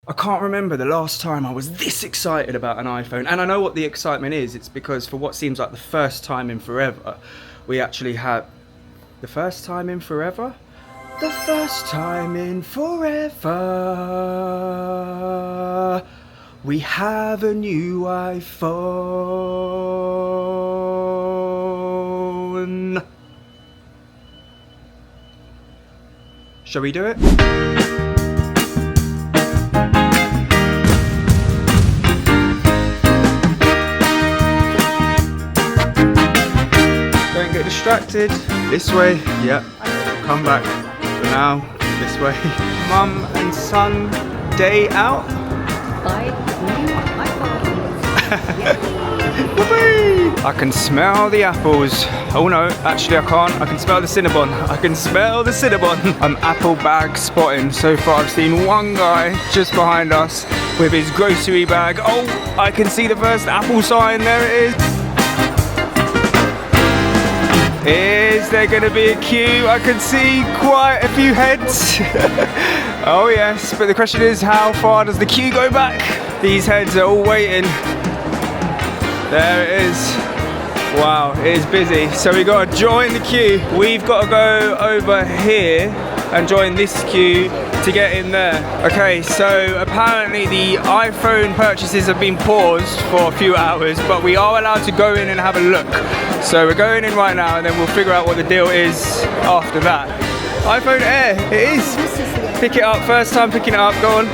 I can't remember the last time I was this excited about an iPhone. And I know what the excitement is. It's because for what seems like the first time in forever, we actually have... The first time in forever? The first time in forever, we have a new iPhone. Shall we do it? Don't get distracted. This way, yep. Come back. For now, this way. Mum and son day out. Buy new iPhone. I can smell the apples. Oh no, actually I can't. I can smell the Cinnabon. I can smell the Cinnabon. I'm apple bag spotting. So far I've seen one guy just behind us with his grocery bag. Oh, I can see the first apple sign. There it is. Is there going to be a queue? I can see quite a few heads. Oh yes, but the question is, how far does the queue go back? These heads are all waiting. There it is. Wow, it is busy. So we got to join the queue. We've got to go over here and join this queue to get in there. Okay, so apparently the iPhone purchases have been paused for a few hours, but we are allowed to go in and have a look. So we're going in right now and then we'll figure out what the deal is after that. iPhone Air, it is. Pick it up, first time picking it up, go on.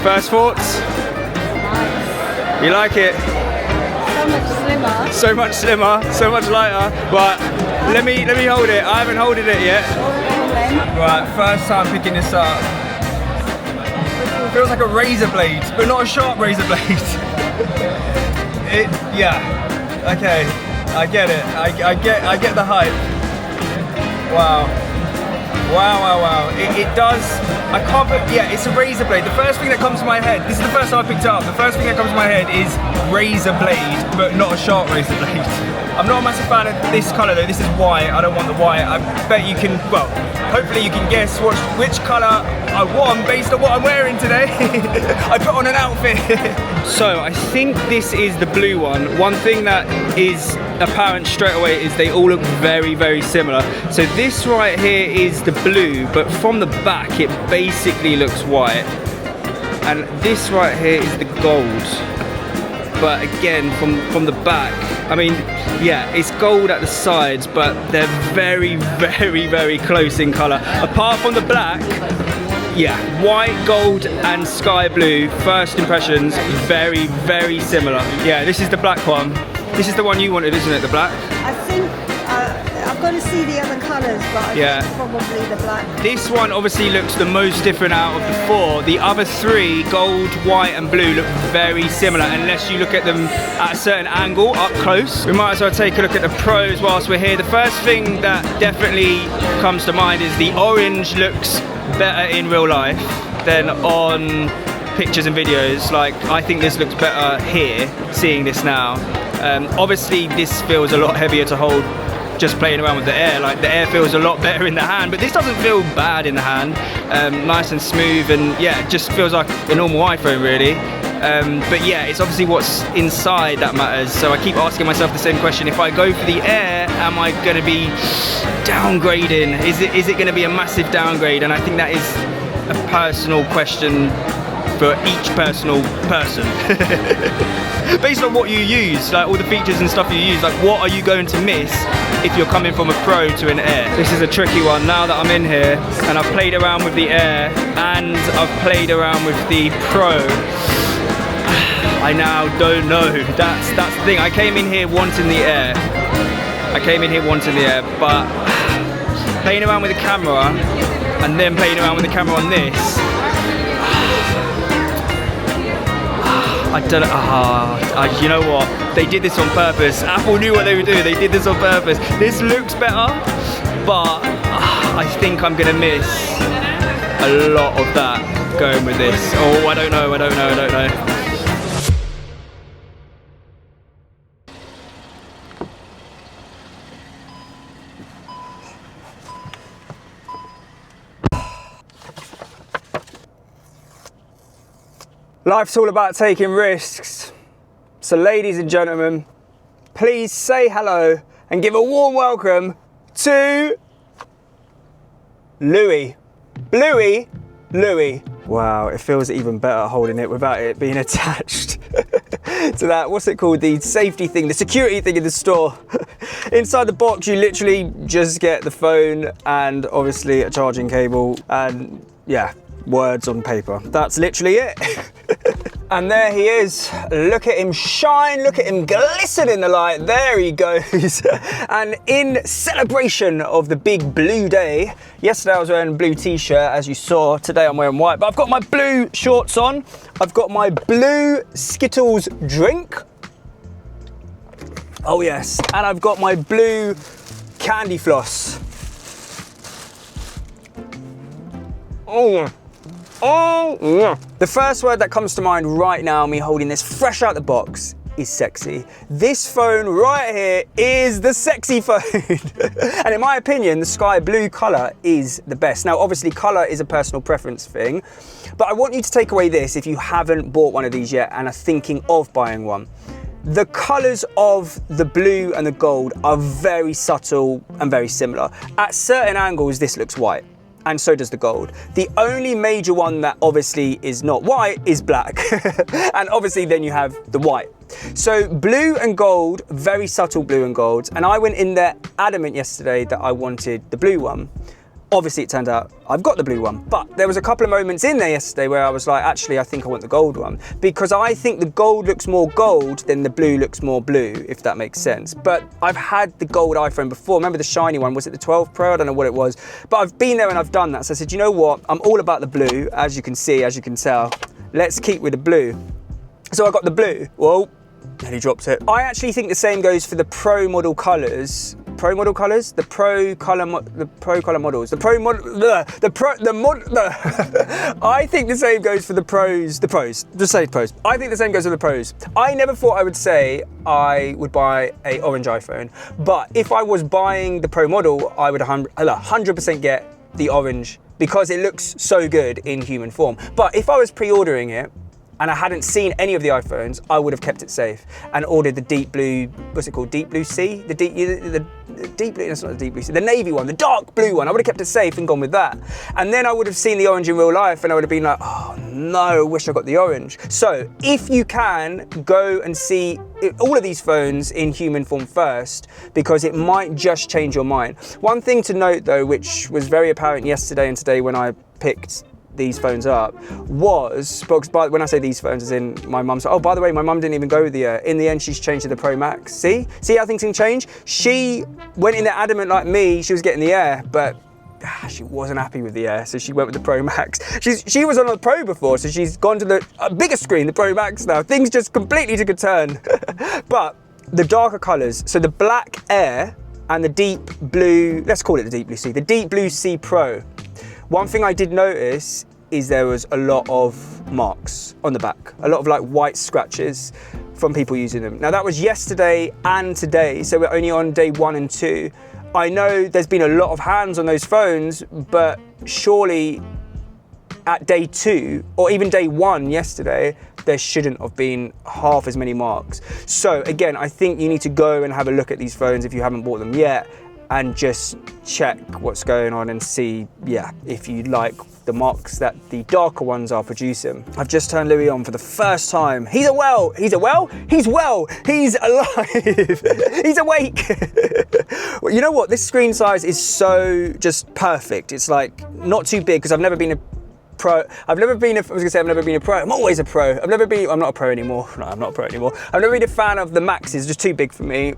First thoughts? Nice. You like it? So much slimmer. So much slimmer, so much lighter, but let me hold it. I haven't held it yet. Right, first time picking this up. Feels like a razor blade, but not a sharp razor blade. Yeah, okay, I get it. I get the hype. Wow. Wow. It does, I can't put, yeah, it's a razor blade. The first thing that comes to my head, this is the first time I picked it up, the first thing that comes to my head is razor blade, but not a sharp razor blade. I'm not a massive fan of this colour though, this is white, I don't want the white. I bet you can, well, hopefully you can guess which colour I want based on what I'm wearing today. I put on an outfit. So I think this is the blue one. One thing that is apparent straight away is they all look very, very similar. So this right here is the blue, but from the back it basically looks white. And this right here is the gold. But again, from the back, I mean, yeah, it's gold at the sides, but they're very, very, very close in colour. Apart from the black, yeah, white, gold and sky blue, first impressions, very, very similar. Yeah, this is the black one. This is the one you wanted, isn't it, the black? I think I've got to see the other colours, but I think probably the black. This one obviously looks the most different out of the four. The other three, gold, white and blue, look very similar unless you look at them at a certain angle, up close. We might as well take a look at the pros whilst we're here. The first thing that definitely comes to mind is the orange looks better in real life than on pictures and videos. Like, I think this looks better here, seeing this now. Obviously this feels a lot heavier to hold just playing around with the Air. Like, the Air feels a lot better in the hand, but this doesn't feel bad in the hand. Nice and smooth, and yeah, it just feels like a normal iPhone really. But yeah, it's obviously what's inside that matters. So I keep asking myself the same question: if I go for the Air, am I going to be downgrading? Is it going to be a massive downgrade? And I think that is a personal question for each personal person. Based on what you use, like all the features and stuff you use, like what are you going to miss if you're coming from a Pro to an Air? This is a tricky one. Now that I'm in here and I've played around with the Air and I've played around with the Pro, I now don't know. That's the thing. I came in here wanting the Air. But playing around with the camera and then playing around with the camera on this, I don't know, you know what, they did this on purpose. Apple knew what they would do, they did this on purpose. This looks better, but I think I'm gonna miss a lot of that going with this. Oh, I don't know. Life's all about taking risks. So ladies and gentlemen, please say hello and give a warm welcome to Louis. Bluey, Louis. Wow, it feels even better holding it without it being attached to that, what's it called? The safety thing, the security thing in the store. Inside the box, you literally just get the phone and obviously a charging cable and yeah, words on paper. That's literally it. And there he is. Look at him shine, look at him glisten in the light. There he goes. And in celebration of the big blue day, yesterday I was wearing a blue t-shirt, as you saw. Today I'm wearing white, but I've got my blue shorts on. I've got my blue Skittles drink. Oh yes, and I've got my blue candy floss. Oh yeah. Oh yeah. The first word that comes to mind right now, me holding this fresh out the box, is sexy. This phone right here is the sexy phone. And in my opinion, the sky blue color is the best. Now, obviously color is a personal preference thing, but I want you to take away this if you haven't bought one of these yet and are thinking of buying one. The colors of the blue and the gold are very subtle and very similar. At certain angles, this looks white. And so does the gold. The only major one that obviously is not white is black. And obviously then you have the white. So blue and gold, very subtle blue and golds. And I went in there adamant yesterday that I wanted the blue one. Obviously it turned out I've got the blue one, but there was a couple of moments in there yesterday where I was like, actually, I think I want the gold one, because I think the gold looks more gold than the blue looks more blue, if that makes sense. But I've had the gold iPhone before. Remember the shiny one? Was it the 12 Pro? I don't know what it was, but I've been there and I've done that. So I said, you know what? I'm all about the blue, as you can see, as you can tell. Let's keep with the blue. So I got the blue. Whoa, and he dropped it. I actually think the same goes for the Pro model colors. Pro model colors, the Pro color models, I think the same goes for the pros. Just say pros. I think the same goes for the pros. I never thought I would say I would buy a orange iPhone, but if I was buying the Pro model, I would 100% get the orange because it looks so good in human form. But if I was pre-ordering it, and I hadn't seen any of the iPhones, I would have kept it safe and ordered the deep blue, what's it called, deep blue sea? The deep blue, that's not the deep blue sea, the navy one, the dark blue one. I would have kept it safe and gone with that. And then I would have seen the orange in real life and I would have been like, oh no, I wish I got the orange. So if you can, go and see all of these phones in human form first, because it might just change your mind. One thing to note though, which was very apparent yesterday and today when I picked these phones up, was, when I say these phones, as in my mum said, oh, by the way, my mum didn't even go with the Air. In the end, she's changed to the Pro Max. See how things can change? She went in there adamant like me, she was getting the Air, but she wasn't happy with the Air, so she went with the Pro Max. She was on a Pro before, so she's gone to the bigger screen, the Pro Max now. Things just completely took a turn. But the darker colors, so the black Air and the deep blue, let's call it the deep blue sea, the deep blue sea Pro. One thing I did notice is there was a lot of marks on the back, a lot of like white scratches from people using them. Now that was yesterday and today, so we're only on day 1 and 2. I know there's been a lot of hands on those phones, but surely at day 2 or even day 1 yesterday, there shouldn't have been half as many marks. So again, I think you need to go and have a look at these phones if you haven't bought them yet, and just check what's going on and see, yeah, if you like the marks that the darker ones are producing. I've just turned Louis on for the first time. He's well, he's alive, he's awake. Well, you know what, this screen size is so just perfect. It's like not too big, because I've never been a pro. I've never been a pro. I'm always a pro. I'm not a pro anymore. No, I'm not a pro anymore. I've never been a fan of the Maxes, just too big for me.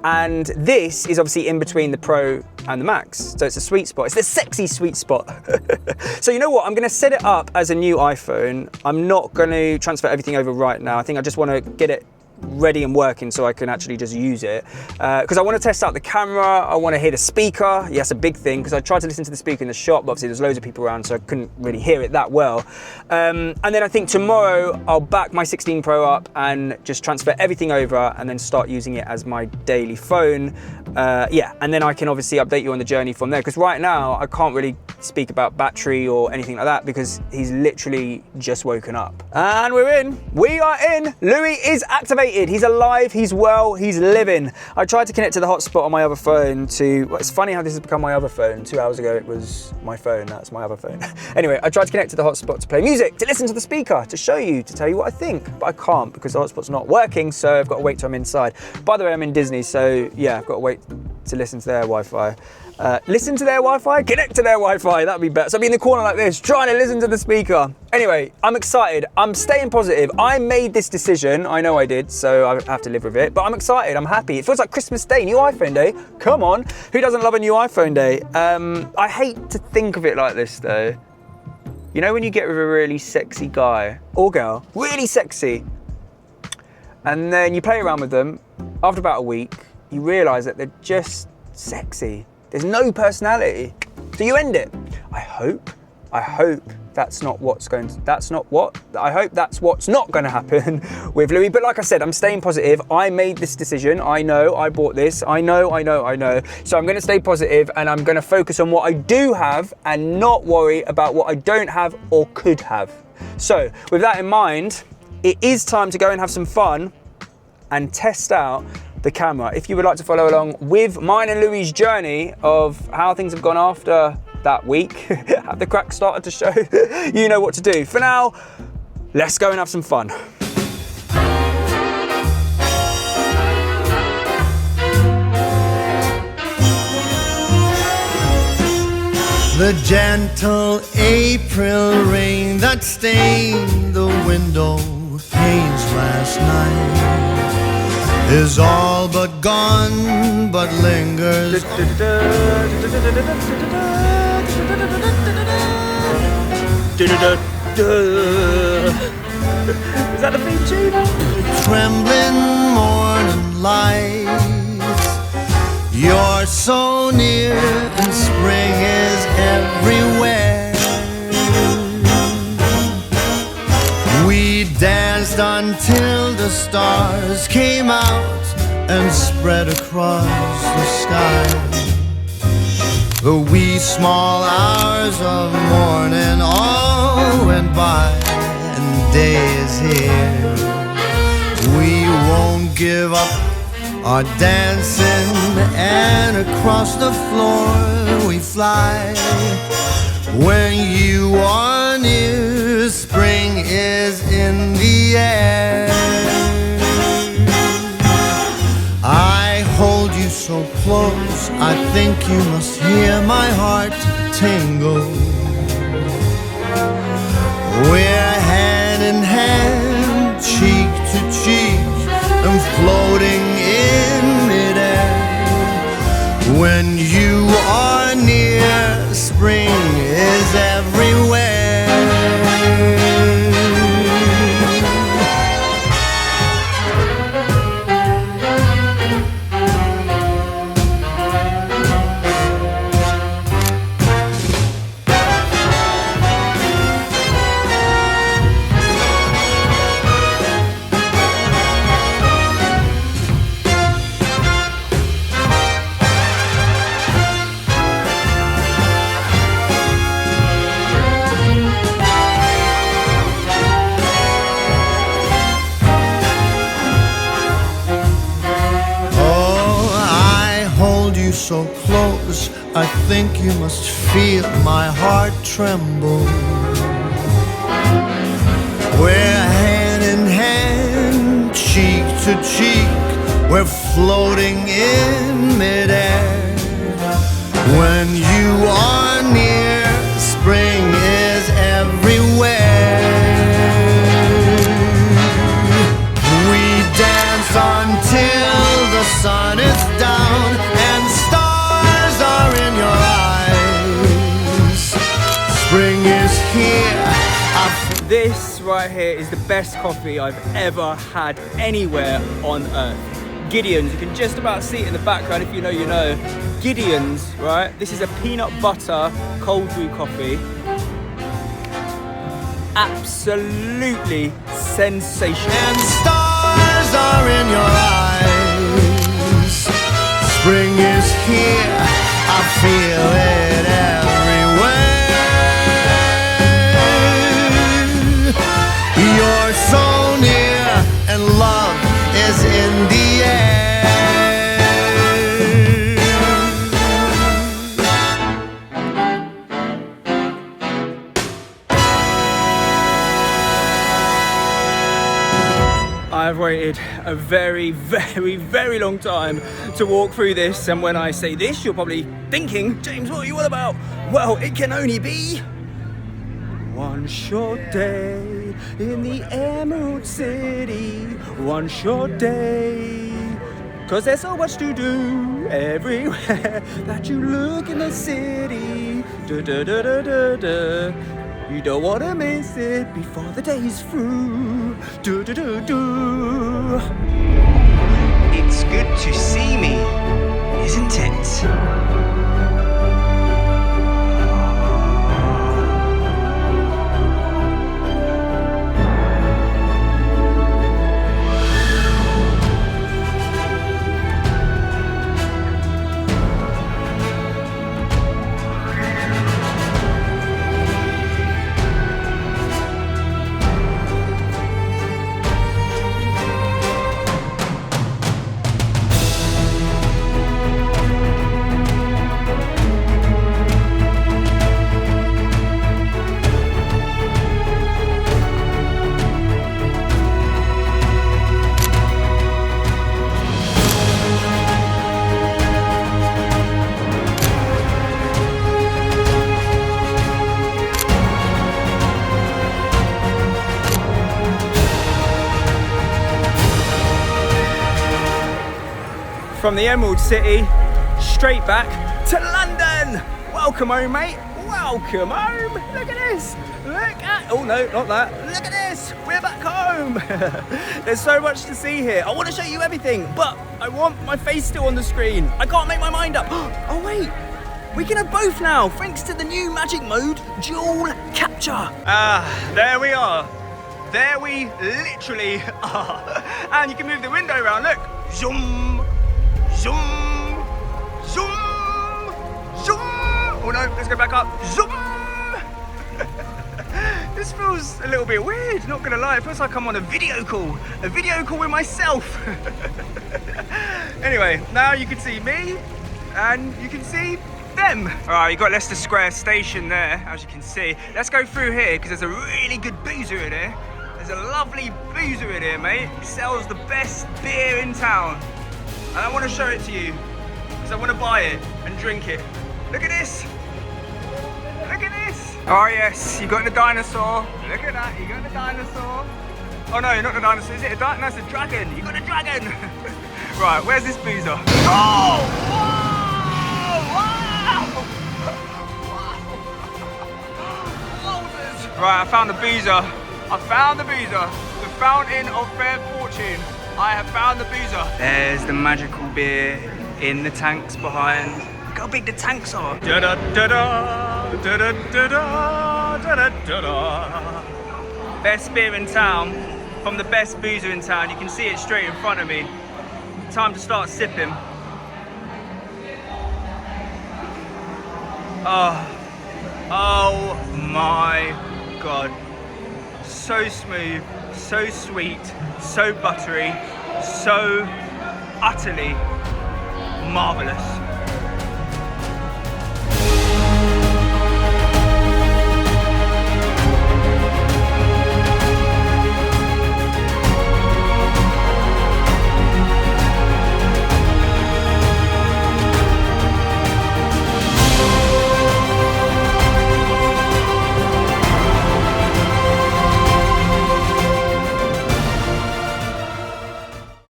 And this is obviously in between the Pro and the Max. So it's a sweet spot. It's the sexy sweet spot. So you know what? I'm gonna set it up as a new iPhone. I'm not gonna transfer everything over right now. I think I just wanna get it ready and working so I can actually just use it. Because I want to test out the camera, I want to hear the speaker. Yeah, that's a big thing, because I tried to listen to the speaker in the shop, but obviously there's loads of people around, so I couldn't really hear it that well. And then I think tomorrow I'll back my 16 Pro up and just transfer everything over and then start using it as my daily phone. Yeah, and then I can obviously update you on the journey from there, because right now I can't really speak about battery or anything like that because he's literally just woken up. And we're in. We are in. Louis is activated. He's alive, he's well, he's living. I tried to connect to the hotspot on my other phone to, well, it's funny how this has become my other phone. 2 hours ago it was my phone, that's my other phone. Anyway, I tried to connect to the hotspot to play music, to listen to the speaker, to show you, to tell you what I think, but I can't because the hotspot's not working, so I've got to wait till I'm inside. By the way, I'm in Disney, so yeah, I've got to wait to listen to their Wi-Fi. Listen to their Wi-Fi? Connect to their Wi-Fi, that'd be better. So I'll be in the corner like this, trying to listen to the speaker. Anyway, I'm excited, I'm staying positive. I made this decision, I know I did, so I have to live with it, but I'm excited, I'm happy. It feels like Christmas Day, new iPhone day. Come on, who doesn't love a new iPhone day? I hate to think of it like this though. You know when you get with a really sexy guy, or girl, really sexy, and then you play around with them, after about a week, you realise that they're just sexy. There's no personality. So you end it. I hope that's not what's going to, I hope that's what's not going to happen with Louis. But like I said, I'm staying positive. I made this decision. I know, I bought this. I know. So I'm going to stay positive and I'm going to focus on what I do have and not worry about what I don't have or could have. So with that in mind, it is time to go and have some fun and test out the camera. If you would like to follow along with mine and Louis' journey of how things have gone after that week, have the cracks started to show, you know what to do. For now, let's go and have some fun. The gentle April rain that stained the window panes last night is all but gone, but lingers. Is that the theme tune? Trembling morning lights, you're so near and spring is everywhere. We danced until the stars came out and spread across the sky. The wee small hours of morning all went by and day is here. We won't give up our dancing and across the floor we fly. When you are near, spring is in the air. I hold you so close, I think you must hear my heart tingle. We're hand in hand, cheek to cheek, and floating in midair. When you are near, spring is everywhere. So close, I think you must feel my heart tremble. We're hand in hand, cheek to cheek, we're floating in midair. When you are near, spring is everywhere. We dance until the sun is down and stars are in your eyes. Spring is here, I This right here is the best coffee I've ever had anywhere on earth. Gideon's, you can just about see it in the background. If you know, you know. Gideon's, right? This is a peanut butter cold brew coffee. Absolutely sensational. And stars are in your eyes. Spring is here, I feel it everywhere. You're so near, and love is in the air. I've waited a very, very, very long time to walk through this, and when I say this, you're probably thinking, James, what are you all about? Well, it can only be one short day in the Emerald City, one short day, 'cause there's so much to do everywhere that you look in the city. Da, da, da, da, da, da. You don't want to miss it before the day's through. Do, do, do, do. It's good to see me, isn't it? From the Emerald City, straight back to London. Welcome home, mate. Welcome home. Look at this. Look at, oh no, not that. Look at this. We're back home. There's so much to see here. I want to show you everything, but I want my face still on the screen. I can't make my mind up. Oh wait, we can have both now, thanks to the new magic mode, dual capture. There we are. There we literally are. And you can move the window around, look. Zoom. Zoom, zoom, zoom. Oh no, let's go back up. Zoom. This feels a little bit weird, not gonna lie. It feels like I'm on a video call with myself. Anyway, now you can see me and you can see them. All right, you've got Leicester Square Station there, as you can see. Let's go through here because there's a really good boozer in here. There's a lovely boozer in here, mate. He sells the best beer in town. And I want to show it to you, because I want to buy it and drink it. Look at this. Look at this. Oh yes, you got the dinosaur. Look at that, you got the dinosaur. Oh no, not the dinosaur, is it a dinosaur? No, it's a dragon. You got a dragon. Right, where's this boozer? Oh! Whoa! Wow! Right, I found the boozer. I found the boozer. The fountain of fair fortune. I have found the boozer. There's the magical beer in the tanks behind. Look how big the tanks are. Da da da da da da da da da da da. Best beer in town from the best boozer in town. You can see it straight in front of me. Time to start sipping. Oh my God. So smooth, so sweet, so buttery, so utterly marvelous.